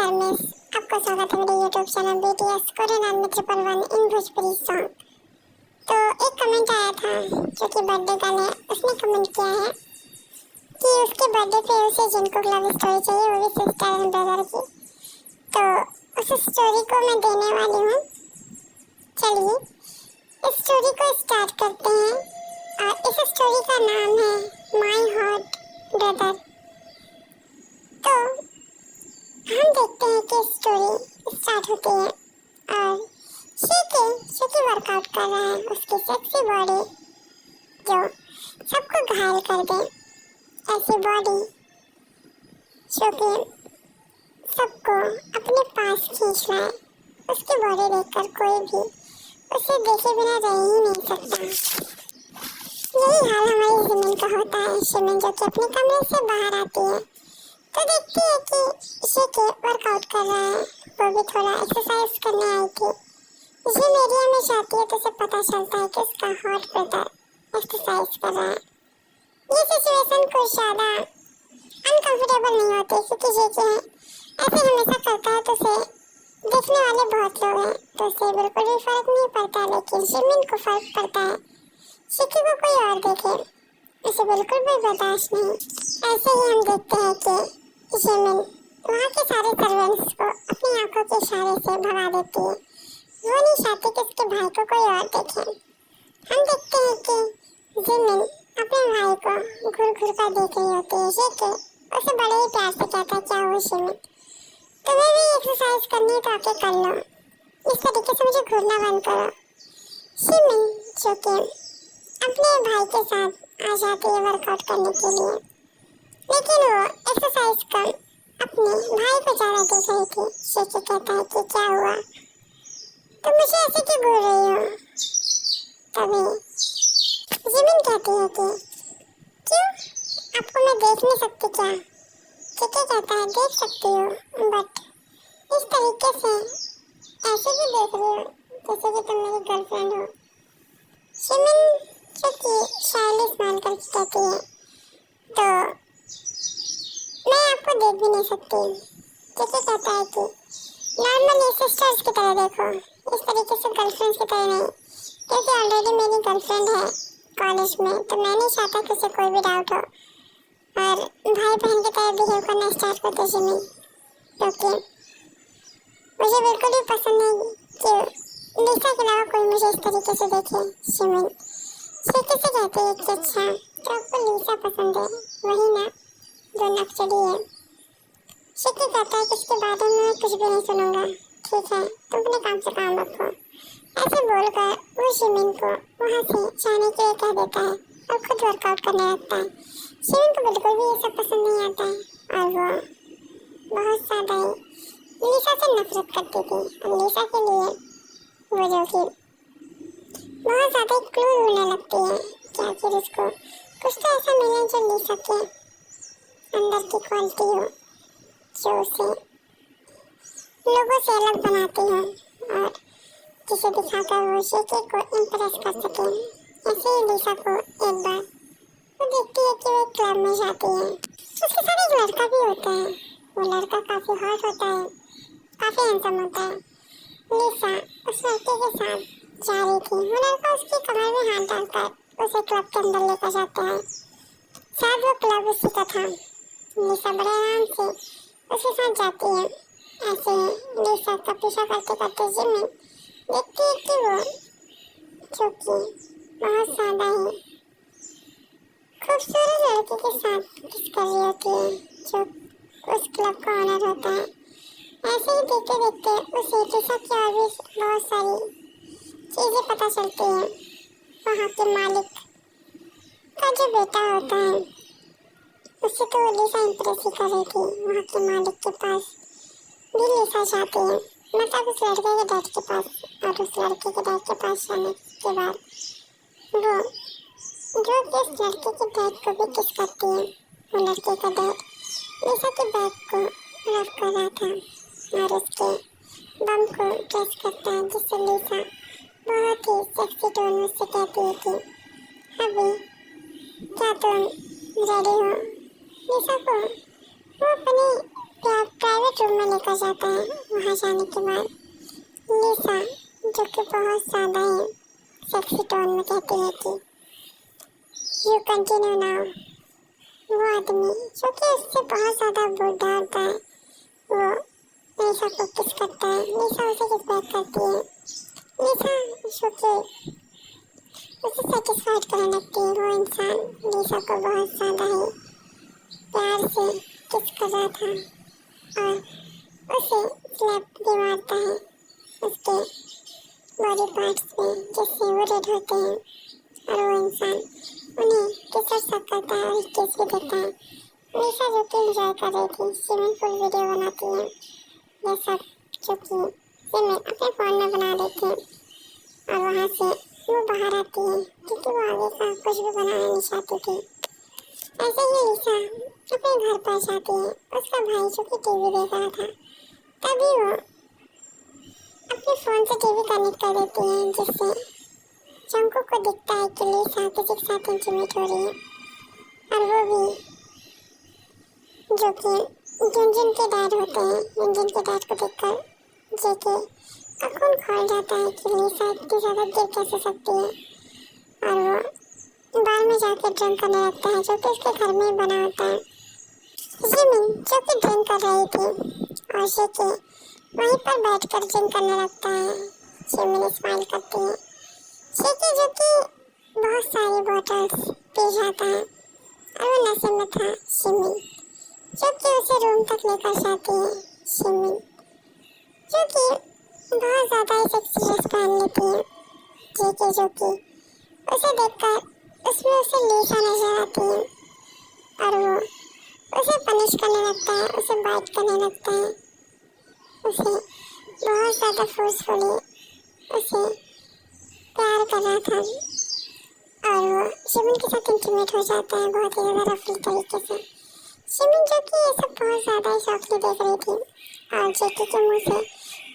नमस्कार मिस, आपका स्वागत है मेरे यूट्यूब चैनल BTS कोरियन में 111 इन भोजपुरी सॉन्ग। तो एक कमेंट आया था जो कि बर्थडे गर्ल है, उसने कमेंट किया है कि उसके बर्थडे पे उसे जिनको लव स्टोरी चाहिए वो भी सिस्टर एंड ब्रदर की। तो उस स्टोरी को मैं देने वाली हूँ। चलिए इस स्टोरी को स्टार्ट करते हैं और इस स्टोरी का नाम है माई हॉट ब्रदर। तो हम देखते हैं कि स्टोरी स्टार्ट होती है और शेकी वर्कआउट कर रहा है, उसकी सेक्सी बॉडी जो सबको घायल कर दे, ऐसी बॉडी जो कि सबको अपने पास खींच लाए। उसकी बॉडी देखकर कोई भी उसे देखे बिना रह ही नहीं सकता। यही हाल हमारी ज़मीन का होता है। शिमिन जो कि अपने कमरे से बाहर आती है तो देखती है कि शेकी वर्कआउट कर रहा है, वो भी थोड़ा एक्सरसाइज करने आई थी। जिम एरिया में जाती है तो उसे पता चलता है कि उसका हॉट ब्रदर एक्सरसाइज कर रहा है। ये सिचुएशन कुछ ज़्यादा अनकंफर्टेबल नहीं होती क्योंकि शेकी ऐसे हमेशा करता है तो उसे देखने वाले बहुत लोग हैं तो उसे बिल्कुल भी फर्क नहीं पड़ता, लेकिन शिमिन को फर्क पड़ता है। शेकी को कोई और देखे उसे बिल्कुल भी बर्दाश्त नहीं। ऐसे ही हम देखते हैं कि शिमिन वहाँ के सारे सर्वेंट्स को अपनी आंखों के इशारे से भगा देती है। वो नहीं चाहती कि उसके भाई को कोई और देखे। हम देखते हैं कि जिमिन अपने भाई को घूर घूर कर देख रही होती है। शेकी उसे बड़े ही प्यार से कहता है, क्या हुआ शिमिन, तुम्हें भी एक्सरसाइज करनी है तो आके कर लो, इस तरीके से मुझे घूरना बंद करो। शिमिन जो कि अपने भाई के साथ आ जाती है वर्कआउट करने के लिए, लेकिन वो एक्सरसाइज कर अपने भाई को ज़्यादा देख रही थी। शेकी कहता है कि क्या हुआ, तुम मुझे ऐसे क्यों घूर रही हो। तभी जिमिन कहती है कि क्यों, आपको मैं देख नहीं सकती क्या। शेकी कहता है देख सकती हो, बट इस तरीके से ऐसे भी देख रही हो जैसे कि तुम मेरी गर्लफ्रेंड हो। शिमिन जो कि शायली स्माइल करके कहती है, तो मैं आपको देख भी नहीं सकती। शेकी कहता है कि नॉर्मली सिस्टर्स की तरह देखो, इस तरीके से गर्लफ्रेंड्स की तरह नहीं, क्योंकि ऑलरेडी मेरी गर्लफ्रेंड है कॉलेज में तो मैं नहीं चाहता कि उसे कोई भी डाउट हो और भाई बहन की तरह बिहेव करना स्टार्ट कर दे शिमिन, क्योंकि मुझे बिल्कुल भी पसंद नहीं कि लिसा के अलावा कोई मुझे इस तरीके से देखे। शिमिन शेकी से कहती है कि अच्छा तो आपको लिसा पसंद है, वही ना जो नक्सली है। शेकी कहता है कि इसके बारे में मैं कुछ भी नहीं सुनूंगा, ठीक है तुम अपने काम से काम रखो। ऐसे बोलकर वो शिमिन को वहाँ से जाने के लिए कह देता है और खुद वर्कआउट करने लगता है। शिमिन को बिल्कुल भी ये सब पसंद नहीं आता है और वो बहुत ज़्यादा ही लिसा से नफरत करती थी और लिसा के लिए वो जो कि बहुत ज़्यादा क्लू ढूंढने लगती है कि आखिर उसको कुछ तो ऐसा मिले जो लिसा के अंदर की क्वालिटी हो जो उसे लोगों से अलग बनाती है और जिसे दिखाकर वो शेकी को इम्प्रेस कर सके। ऐसे ही लिसा को एक बार वो देखती है कि वो एक क्लब में जाती है, उसके साथ एक लड़का भी होता है। वो लड़का काफ़ी हॉट होता है, काफ़ी हैंडसम होता है। लिसा उस लड़के के साथ जा रही थी, वो लड़का उसकी कमर में हाथ डालकर उसे क्लब के अंदर लेकर जाता है। शायद वो क्लब उसी का था। लिसा बड़े आराम से उसके साथ जाती है। ऐसे लिसा का पीछा करते करते जिमिन देखती है कि वो जो कि बहुत ज़्यादा ही खूबसूरत लड़के के साथ किस कर रही होती है जो उस क्लब का ऑनर होता है। ऐसे ही देखते देखते उसे लिसा की और भी बहुत सारी चीज़ें पता चलती हैं। वहाँ के मालिक का जो बेटा होता है उससे तो लिसा इम्प्रेस ही कर रही थी। वहाँ के मालिक के पास भी लिसा जाती है, मतलब उस लड़के के डैड के पास, और उस लड़के के डैड के पास जाने के बाद वो जो कि उस लड़के के डैड को भी किस करती है। वो लड़के का डैड लिसा के बैग को रफ कर रहा था और उसके बम को प्रेस करता है, जिससे लिसा बहुत ही सेक्सी टोन में उससे कहती है कि अभी क्या तुम रेडी हो। लिसा को वो अपने प्यार प्राइवेट रूम में लेकर जाता है। वहाँ जाने के बाद लिसा, जो कि बहुत ज़्यादा ही सेक्सी टोन में कहती है कि यू कंटिन्यू नाउ। वो आदमी जो कि उससे बहुत ज़्यादा बूढ़ा होता है, वो लिसा को किस करता है। लिसा उसे किस बैक करती है। लिसा जो कि उसे सेटिस्फाइड करने लगती है। वो इंसान लिसा को बहुत ज़्यादा ही प्यार से किस कर रहा था और उसे स्लैप भी मारता है उसके बॉडी पार्ट्स पे, जिससे वो रेड होते हैं और वो इंसान उन्हें किस और शक करता है और किस भी देता है। लिसा जो कि इंजॉय कर रही थी, स्विमिंग पूल वीडियो बनाती है, ये सब जो कि सिमरन अपने फ़ोन में बना लेती है और वहाँ से वो बाहर आती है क्योंकि वो आगे का कुछ भी बनाना नहीं चाहती थी। ऐसे ही लिसा अपने घर पर जाती है। उसका भाई जो कि टीवी देख रहा था, तभी वो अपने फ़ोन से टीवी कनेक्ट कर देती है, जिससे जंकुक को दिखता है कि लिसा किसी के साथ इंटीमेट हो रही है और वो भी जो कि जुनजुन के डैड होते हैं। जुनजुन के डैड को देखकर जेके का खून खोल जाता है कि लिसा इतनी ज़्यादा गिर कैसे सकती है और वो बार में जाकर ड्रिंक करने लगता है, जो कि उसके घर में ही बना होता है। जिमिन जो कि ड्रिंक कर रही थी और जेके वहीं पर बैठकर ड्रिंक करने लगता है। जिमिन स्माइल करती है। जेके जो कि बहुत सारी बॉटल्स पी जाता है और वो नशे में था। जिमिन जो कि उसे रूम तक लेकर जाती है। जिमिन जो कि बहुत ज़्यादा ही सेक्सी ड्रेस पहन लेती है। जेके जो कि उसे देखकर उसमें उसे लिसा नजर आती है और वो उसे पनिश करने लगता है, उसे बाइट करने लगता है, उसे बहुत ज़्यादा फोर्सफुली उसे प्यार कर रहा था और वो शिमिन के साथ इंटीमेट हो जाता है बहुत ही ज़्यादा रफली तरीके से। शिमिन जो कि ये सब बहुत ज़्यादा ही शौकली देख रही थी और जेके के मुँह से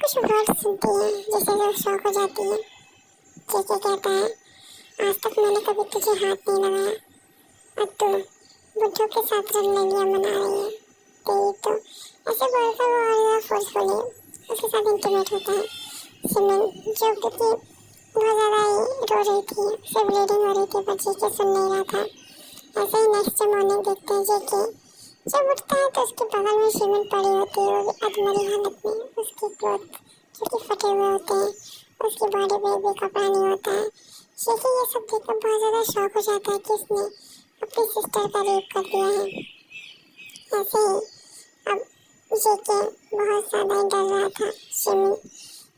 कुछ वर्ड सुनती है जिससे वो शौक हो जाती है। जेके कहता है, आज तक मैंने कभी तुझे हाथ नहीं लगाया और तू बुड्ढों के साथ रंगलियाँ मना रही है तेरी तो। ऐसे बोलकर वो और ज़्यादा फोर्सफुली उसके साथ इंटीमेट होता है। शिमिन जो कि बहुत ज़्यादा ही रो रही थी, उसे ब्लीडिंग हो रही थी, पर जेके सुन नहीं रहा था। ऐसे ही नेक्स्ट मॉर्निंग देखते हैं जेके जब उठता है तो उसके बगल में शिमिन पड़ी होती है, वो भी अधमरी हालत में। उसके क्लोथ जो कि फटे हुए होते हैं, उसकी बॉडी पे भी कपड़ा नहीं होता है। जेके ये सब देखकर बहुत ज़्यादा शौक हो जाता है कि उसने अपनी सिस्टर का रेप कर दिया है। ऐसे ही अब जेके बहुत ज़्यादा ही डर रहा था। शिमिन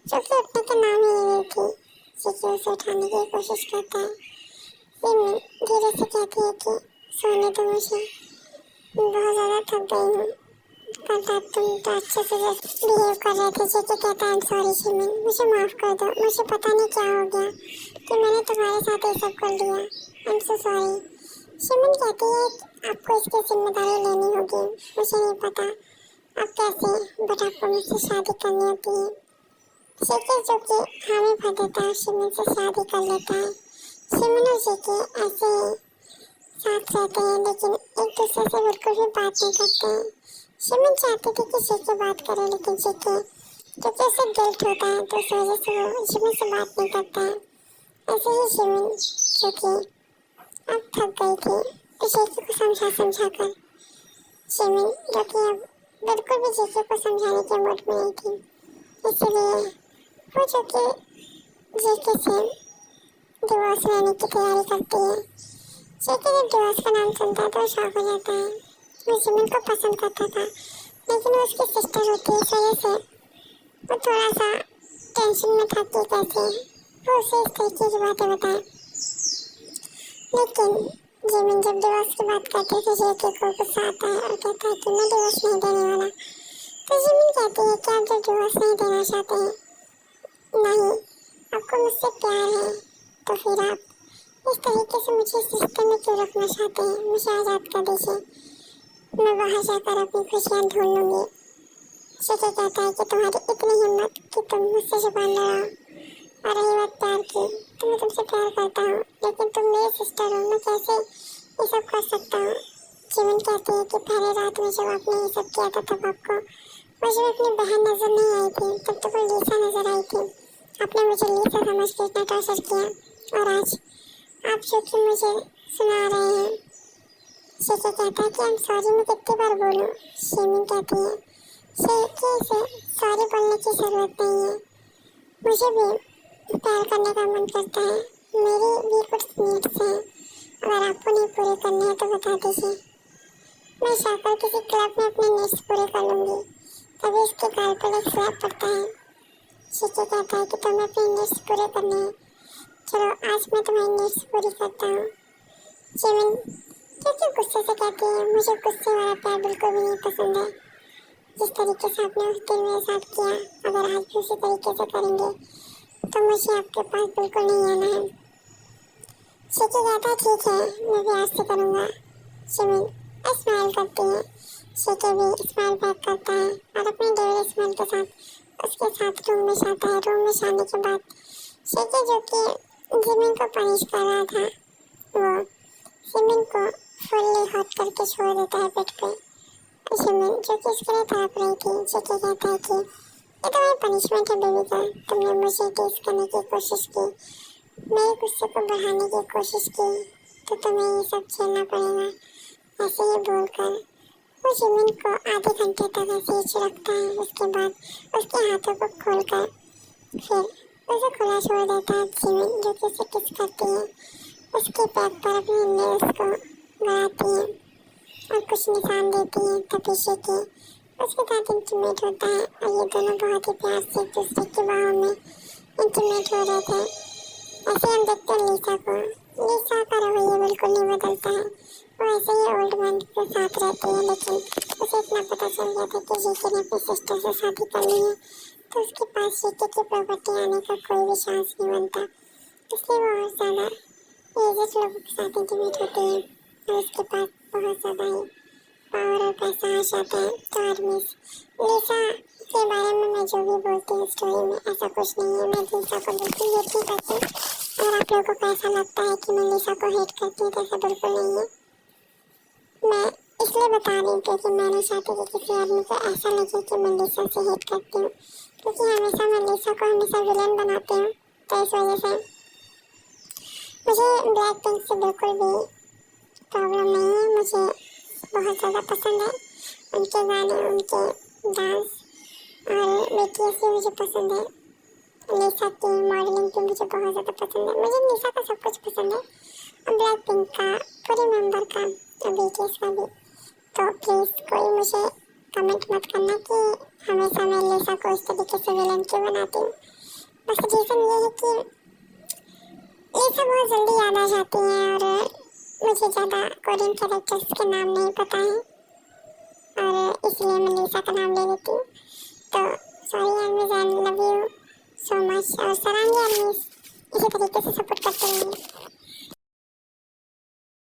जो कि उठने का नाम ही नहीं थी, जेके उसे उठाने की कोशिश करता है। शिमिन धीरे से कहती है कि सोने दो मुझे, बहुत ज़्यादा थक गई हूँ, कल रात तुम तो अच्छे से बिहेव कर रहे थे। जेके कहता है, आई एम सॉरी शिमिन, मुझे माफ़ कर दो, मुझे पता नहीं क्या हो गया कि मैंने तुम्हारे साथ ये सब कर लिया, आई एम सो सॉरी। शिमिन कहती है आपको इसकी जिम्मेदारी लेनी होगी, मुझे नहीं पता अब कैसे, बट आपको मुझसे शादी करनी होती है। जेके जो कि हामी भर देता है, शिमिन से शादी कर लेता है। शिमिन और जेके ऐसे साथ रहते हैं लेकिन एक दूसरे से बिल्कुल भी बात नहीं करते हैं। शिमिन चाहती थी कि जेके बात करे, लेकिन जेके क्योंकि उसे गिल्ट होता है तो उस वजह से वो शिमिन से बात नहीं करता है। ऐसे ही शिमिन जो कि अब थक गई थी तो जेके को समझा कर शिमिन जो कि अब बिल्कुल भी जेके को समझाने के मूड में नहीं थी, इसलिए वो जो कि जेके से डिवोर्स लेने की तैयारी करती है। जेके जब डिवोर्स का नाम सुनता है तो शॉक हो जाता है। वो शिमिन को पसंद करता था लेकिन वो उसकी सिस्टर होती है, इस वजह से वो थोड़ा सा टेंशन में था कि कैसे वो उसे इस तरीके की बातें बताए। लेकिन जिमिन जब डिवोर्स की बात करते हैं तो जेके को गुस्सा आता है और कहता है कि मैं डिवोर्स नहीं देने वाला। तो जिमिन कहती है कि आप जब डिवोर्स नहीं देना चाहते हैं, नहीं आपको मुझसे प्यार है, तो फिर आप इस तरीके से मुझे इस रिश्ते में क्यों रखना चाहते हैं, मुझे आज़ाद कर दीजिए, मैं बाहर जाकर अपनी खुशियाँ ढूंढ लूँगी। जेके कहता है कि तुम्हारी इतनी हिम्मत कि तुम मुझसे जुबान लड़ाओ, और रही बात प्यार की तो मैं तुमसे प्यार करता हूँ, लेकिन तुम मेरी सिस्टर हो, मैं कैसे ये सब कर सकता हूँ। जिमिन कहती है कि पहले रात में जब आपने ये सब किया था तब आपको मुझे अपनी बहन नजर नहीं आई थी, तब तो वो लीसा नजर आई थी। आपने मुझे लीसा समझ के इतना टॉर्चर किया और आज आप जो कि मुझे सुना रहे हैं। शेखे कहता है कि I'm सॉरी, मैं कितनी बार बोलूं। शिमिन कहती है शेखे से सॉरी बोलने की जरूरत नहीं है, मुझे भी प्यार करने का मन करता है, मेरी भी कुछ नीड्स हैं, अगर आपको नहीं पूरे करने हैं तो बता दीजिए, मैं जाकर किसी क्लब में अपने नीड्स पूरे कर लूंगी। तभी उसके गाल पर एक स्लैप पड़ता है। शेखे कहता है कि तुम्हें अपने नीड्स पूरे करने हैं, चलो आज मैं तुम्हारी नीड्स पूरी करता हूँ। जिमिन क्योंकि गुस्से से कहती है मुझे गुस्से वाला प्यार बिल्कुल भी नहीं पसंद है, जिस तरीके से आपने उस दिन मेरे साथ किया, अगर आज भी उसी तरीके से करेंगे तो मुझे आपके पास बिल्कुल नहीं आना है। शेखी कहता है ठीक है, मैं भी आज से करूँगा। जिमिन स्माइल करती है, शेखी भी स्माइल बैक करता है और अपने डेविल स्माइल के साथ उसके साथ रूम में जाता है। रूम में जाने के बाद शेखी जो कि जिमिन को पनिश कर रहा था, वो जिमिन को फुल्ली हॉट करके छोड़ देता है बेड पे। जिमिन जो कि उसके लिए तड़प रही थी, शेखी कहता है कि ये तुम्हारी पनिशमेंट है बेबी गर्ल, तुमने मुझे टेस्ट करने की कोशिश की, मेरे गुस्से को बढ़ाने की कोशिश की, तो तुम्हें ये सब झेलना पड़ेगा। ऐसे ही बोलकर वो जिमिन को आधे घंटे तक ऐसे ही चिढ़कता है। उसके बाद उसके हाथों को खोलकर फिर उसे खुला छोड़ देता है। जिमिन जो कि उसे किस करती है, उसके पैर पर अपने नेल्स को गड़ाती है और कुछ निशान देती है। तभी शेखी उसके साथ इंटीमेट होता है और ये दोनों बहुत ही प्यार से एक दूसरे की बाहों में इंटीमेट हो रहे थे। ऐसे हम देखते हैं लीसा को। लीसा का रवैया बिल्कुल नहीं बदलता है, वो ऐसे ही ओल्ड मैन के साथ रहती है, लेकिन उसे इतना पता चल गया था कि जेके ने अपनी सिस्टर से शादी कर ली है, तो उसके पास जेके की प्रॉपर्टी आने का कोई भी चांस नहीं बनता, इसलिए वो और ज़्यादा एजेड लोगों के साथ इंटीमेट होती है और उसके पास बहुत ज़्यादा ही पावर और पैसा आ जाता है। तो आर्मीज लीसा के बारे में मैं जो भी बोलती हूँ स्टोरी में, ऐसा कुछ नहीं है, मैं लीसा को बिल्कुल हेट नहीं करती। अगर आप लोगों को ऐसा लगता है कि मैं लीसा को हेट करती हूँ तो ऐसा बिल्कुल नहीं है। मैं इसलिए बता रही हूँ क्योंकि मैं नहीं चाहती कि किसी आदमी को ऐसा लगे कि मैं लीसा से हेट करती हूँ, क्योंकि हमेशा मैं लीसा को हमेशा विलेन बनाती हूँ। तो इस वजह से मुझे ब्लैक पिंक से बिल्कुल भी प्रॉब्लम नहीं है, मुझे बहुत ज़्यादा पसंद है उनके गाने, उनके डांस, और बीटीएस भी मुझे पसंद है। लीसा की मॉडलिंग भी मुझे बहुत ज़्यादा पसंद है, मुझे लीसा का सब कुछ पसंद है, और ब्लैक पिंक का, पूरे मेंबर का और बीटीएस का भी। तो प्लीज़ कोई मुझे कमेंट मत करना कि हमेशा मैं लीसा को इस तरीके से विलन क्यों बनाती हूँ। बस रीज़न ये है कि लीसा बहुत जल्दी याद आ जाती है और मुझे ज़्यादा कोरियन कैरेक्टर्स के नाम नहीं पता है और इसलिए मैं लीसा का नाम ले लेती हूँ। तो sorry enemies, I love you so much और सरांगी एनिमीज इसी तरीके से सपोर्ट करते रहेंगे।